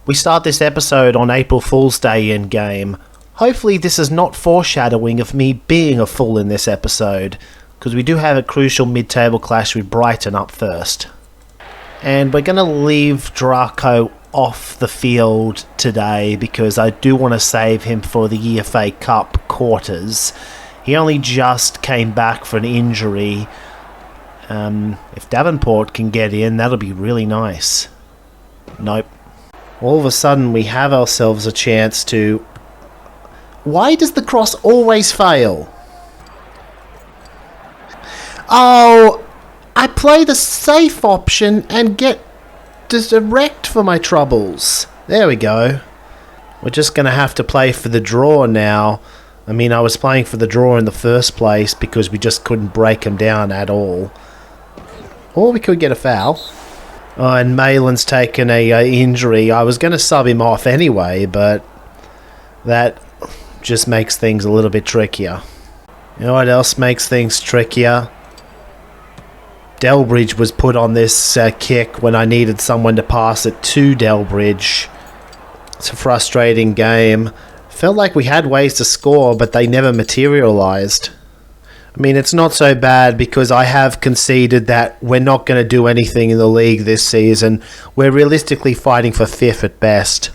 We start this episode on April Fool's Day in game. Hopefully this is not foreshadowing of me being a fool in this episode, because we do have a crucial mid-table clash with Brighton up first. And we're going to leave Draco off the field today because I do want to save him for the EFA Cup quarters. He only just came back for an injury. If Davenport can get in, that'll be really nice. Nope. All of a sudden we have ourselves a chance to... Why does the cross always fail? Oh, I play the safe option and get direct for my troubles. There we go. We're just going to have to play for the draw now. I mean, I was playing for the draw in the first place because we just couldn't break him down at all. Or we could get a foul. Oh, and Malin's taken a injury. I was going to sub him off anyway, but that just makes things a little bit trickier. You know what else makes things trickier? Delbridge was put on this kick when I needed someone to pass it to Delbridge. It's a frustrating game. Felt like we had ways to score, but they never materialised. I mean, it's not so bad because I have conceded that we're not going to do anything in the league this season. We're realistically fighting for 5th at best.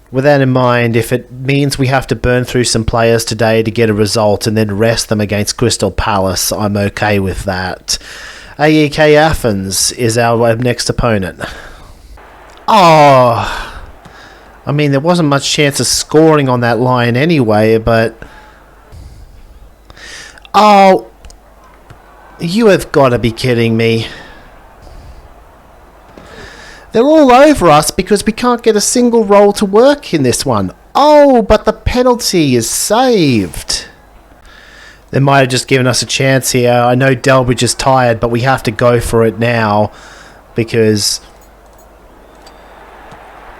With that in mind, if it means we have to burn through some players today to get a result and then rest them against Crystal Palace, I'm okay with that. AEK Athens is our next opponent. Oh, I mean, there wasn't much chance of scoring on that line anyway, but... Oh, you have got to be kidding me. They're all over us because we can't get a single roll to work in this one. Oh, but the penalty is saved. They might have just given us a chance here. I know Delbridge is tired, but we have to go for it now because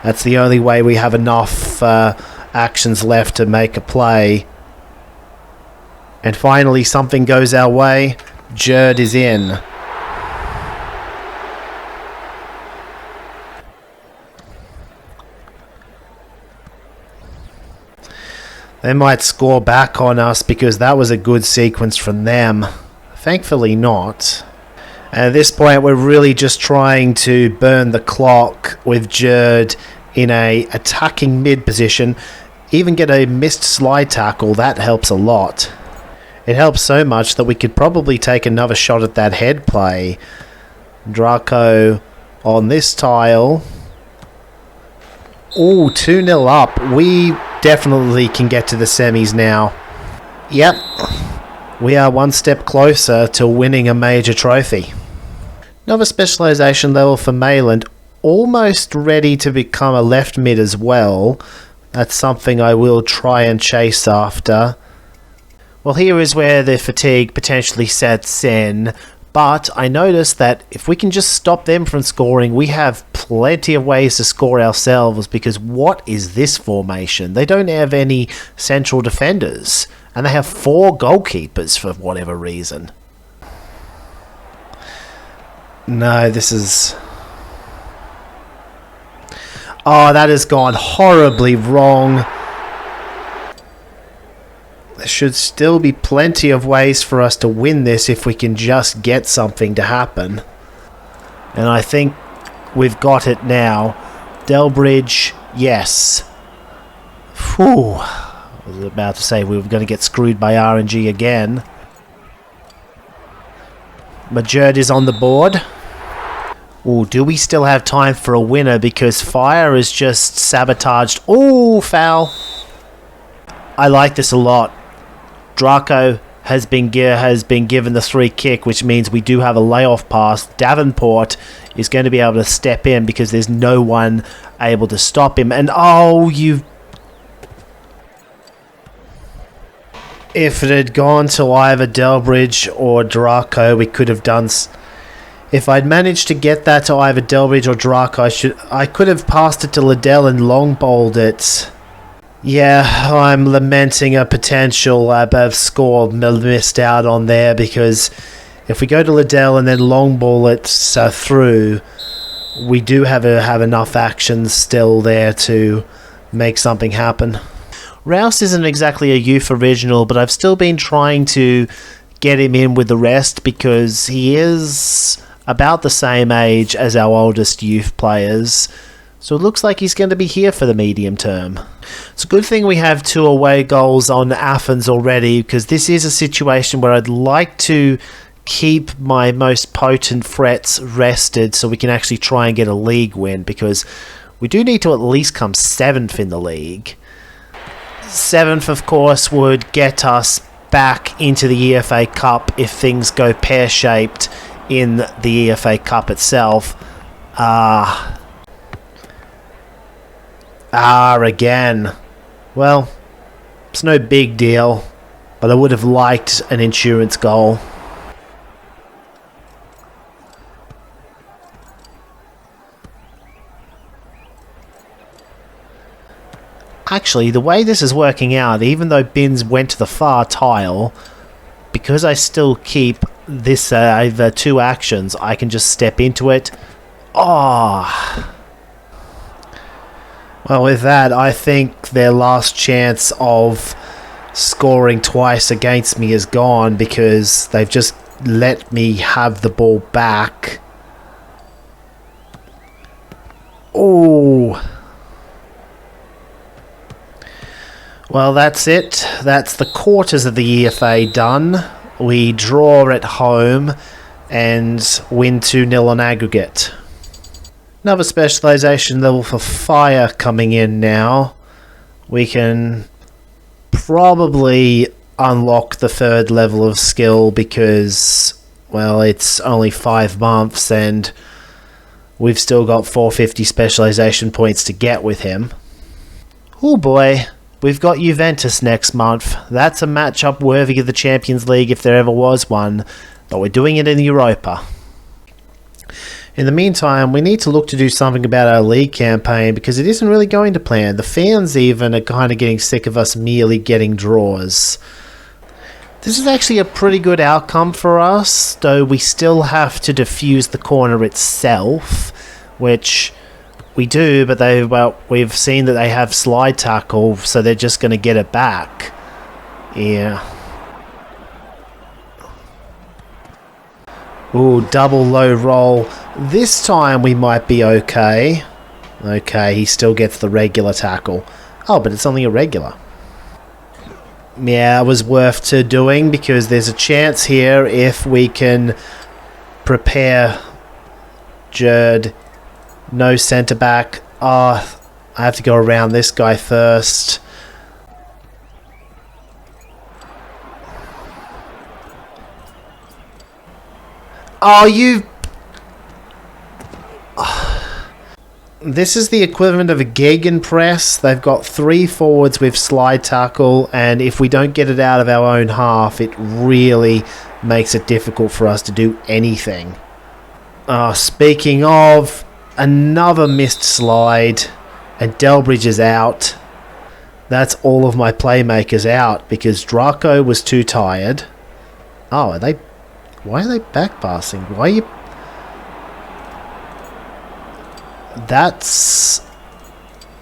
that's the only way we have enough actions left to make a play. And finally something goes our way. Jerd is in. They might score back on us because that was a good sequence from them. Thankfully not. At this point we're really just trying to burn the clock with Jerd in a attacking mid position. Even get a missed slide tackle, that helps a lot. It helps so much that we could probably take another shot at that head play. Draco on this tile. Ooh, 2-0 up. We definitely can get to the semis now. Yep. We are one step closer to winning a major trophy. Another specialisation level for Mayland. Almost ready to become a left mid as well. That's something I will try and chase after. Well, here is where the fatigue potentially sets in. But I noticed that if we can just stop them from scoring, we have plenty of ways to score ourselves, because what is this formation? They don't have any central defenders, and they have 4 goalkeepers for whatever reason. No, this is... Oh, that has gone horribly wrong. There should still be plenty of ways for us to win this if we can just get something to happen. And I think we've got it now. Delbridge, yes. Whew. I was about to say we were going to get screwed by RNG again. Majerd is on the board. Ooh, do we still have time for a winner? Because Fire is just sabotaged. Ooh, foul. I like this a lot. Draco has been given the 3 kick, which means we do have a layoff pass. Davenport is going to be able to step in because there's no one able to stop him. And oh, if it had gone to either Delbridge or Draco, we could have done... If I'd managed to get that to either Delbridge or Draco, I could have passed it to Liddell and long bowled it. Yeah, I'm lamenting a potential score missed out on there, because if we go to Liddell and then long ball it through, we do have enough actions still there to make something happen. Rouse isn't exactly a youth original, but I've still been trying to get him in with the rest because he is about the same age as our oldest youth players. So it looks like he's going to be here for the medium term. It's a good thing we have 2 away goals on Athens already, because this is a situation where I'd like to keep my most potent threats rested so we can actually try and get a league win, because we do need to at least come 7th in the league. 7th, of course, would get us back into the EFA Cup if things go pear-shaped in the EFA Cup itself. Again. Well, it's no big deal, but I would have liked an insurance goal. Actually, the way this is working out, even though Bins went to the far tile, because I still keep this over 2 actions, I can just step into it. Oh. Well, with that, I think their last chance of scoring twice against me is gone because they've just let me have the ball back. Oh. Well, that's it. That's the quarters of the EFA done. We draw at home and win 2-0 on aggregate. Another specialisation level for fire coming in now. We can probably unlock the 3rd level of skill because, well, it's only 5 months and we've still got 450 specialisation points to get with him. Oh boy. We've got Juventus next month. That's a matchup worthy of the Champions League if there ever was one, but we're doing it in Europa. In the meantime, we need to look to do something about our league campaign because it isn't really going to plan. The fans even are kind of getting sick of us merely getting draws. This is actually a pretty good outcome for us, though we still have to defuse the corner itself, which we do, but we've seen that they have slide tackle, so they're just going to get it back. Yeah. Ooh, double low roll. This time we might be okay. Okay, he still gets the regular tackle. Oh, but it's only a regular. Yeah, it was worth to doing because there's a chance here if we can prepare Jerd. No centre back. I have to go around this guy first. Oh, you... This is the equivalent of a gegenpress. They've got 3 forwards with slide tackle, and if we don't get it out of our own half, it really makes it difficult for us to do anything. Speaking of... Another missed slide, and Delbridge is out. That's all of my playmakers out because Draco was too tired. Oh, are they? Why are they back passing? Why are you? That's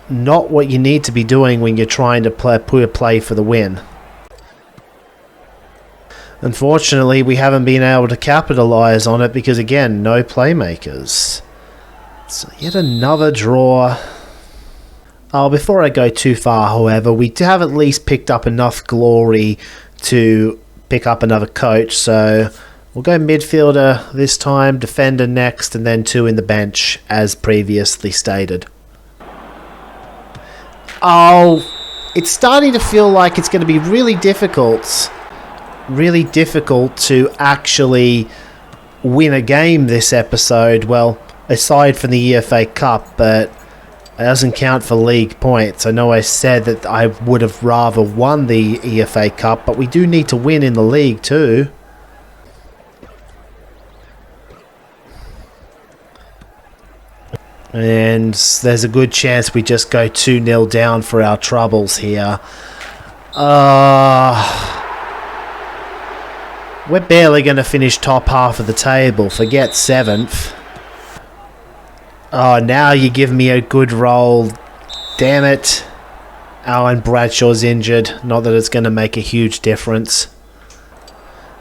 not what you need to be doing when you're trying to play for the win. Unfortunately, we haven't been able to capitalize on it because, again, no playmakers. So yet another draw. Before I go too far, however, we have at least picked up enough glory to pick up another coach. So we'll go midfielder this time, defender next, and then 2 in the bench, as previously stated. Oh, it's starting to feel like it's going to be really difficult. Really difficult to actually win a game this episode. Well, aside from the EFA Cup, but it doesn't count for league points. I know I said that I would have rather won the EFA Cup, but we do need to win in the league too. And there's a good chance we just go 2-0 down for our troubles here. We're barely going to finish top half of the table. Forget 7th. Oh, now you give me a good roll. Damn it. Oh, and Bradshaw's injured. Not that it's going to make a huge difference.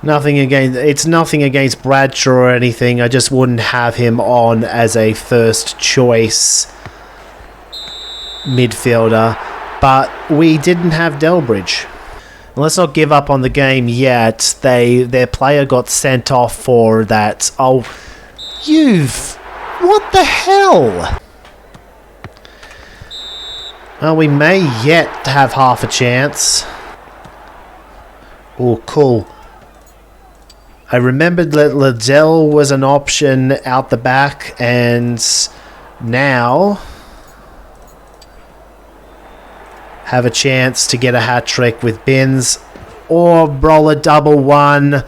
It's nothing against Bradshaw or anything. I just wouldn't have him on as a first choice midfielder. But we didn't have Delbridge. Let's not give up on the game yet. Their player got sent off for that. Oh, what the hell? Well, we may yet have half a chance. Oh, cool. I remembered that Liddell was an option out the back, and now have a chance to get a hat-trick with Binns, or roll a double one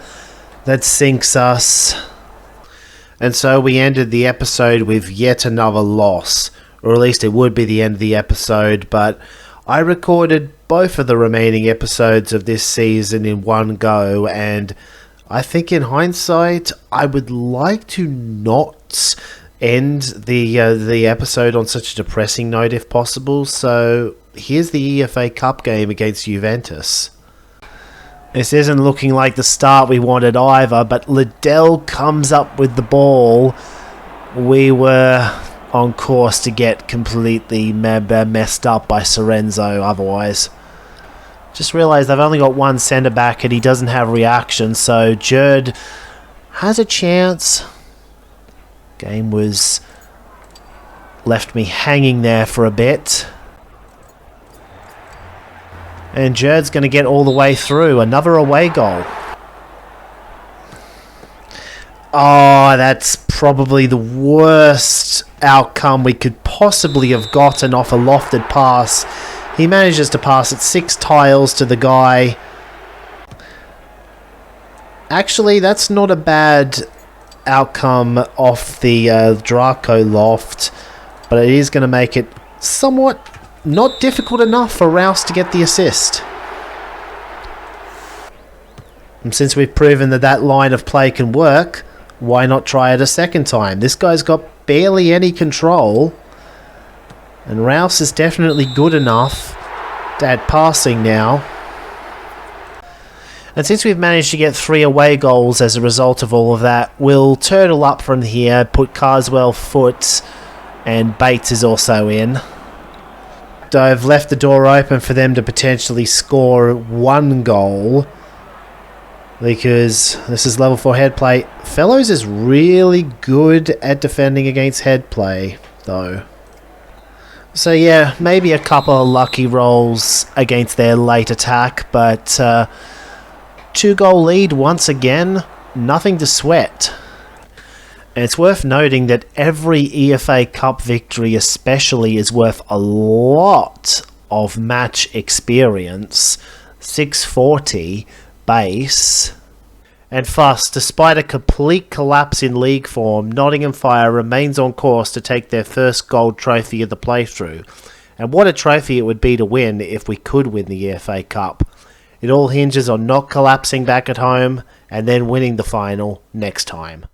that sinks us. And so we ended the episode with yet another loss, or at least it would be the end of the episode, but I recorded both of the remaining episodes of this season in one go, and I think in hindsight, I would like to not end the episode on such a depressing note if possible, so here's the EFA Cup game against Juventus. This isn't looking like the start we wanted either, but Liddell comes up with the ball. We were on course to get completely messed up by Sorenzo otherwise. Just realised I've only got one centre-back and he doesn't have reaction, so Jerd has a chance. Game was left me hanging there for a bit. And Jerd's going to get all the way through. Another away goal. Oh, that's probably the worst outcome we could possibly have gotten off a lofted pass. He manages to pass it 6 tiles to the guy. Actually, that's not a bad outcome off the Draco loft, but it is going to make it somewhat not difficult enough for Rouse to get the assist. And since we've proven that line of play can work, why not try it a second time? This guy's got barely any control, and Rouse is definitely good enough at passing now. And since we've managed to get 3 away goals as a result of all of that, we'll turtle up from here, put Carswell foot, and Bates is also in. I've left the door open for them to potentially score 1 goal, because this is level 4 head play. Fellows is really good at defending against head play, though. So yeah, maybe a couple of lucky rolls against their late attack, but 2-goal lead once again, nothing to sweat. And it's worth noting that every EFA Cup victory especially is worth a lot of match experience, 640 base. And thus, despite a complete collapse in league form, Nottingham Fire remains on course to take their first gold trophy of the playthrough. And what a trophy it would be to win if we could win the EFA Cup. It all hinges on not collapsing back at home and then winning the final next time.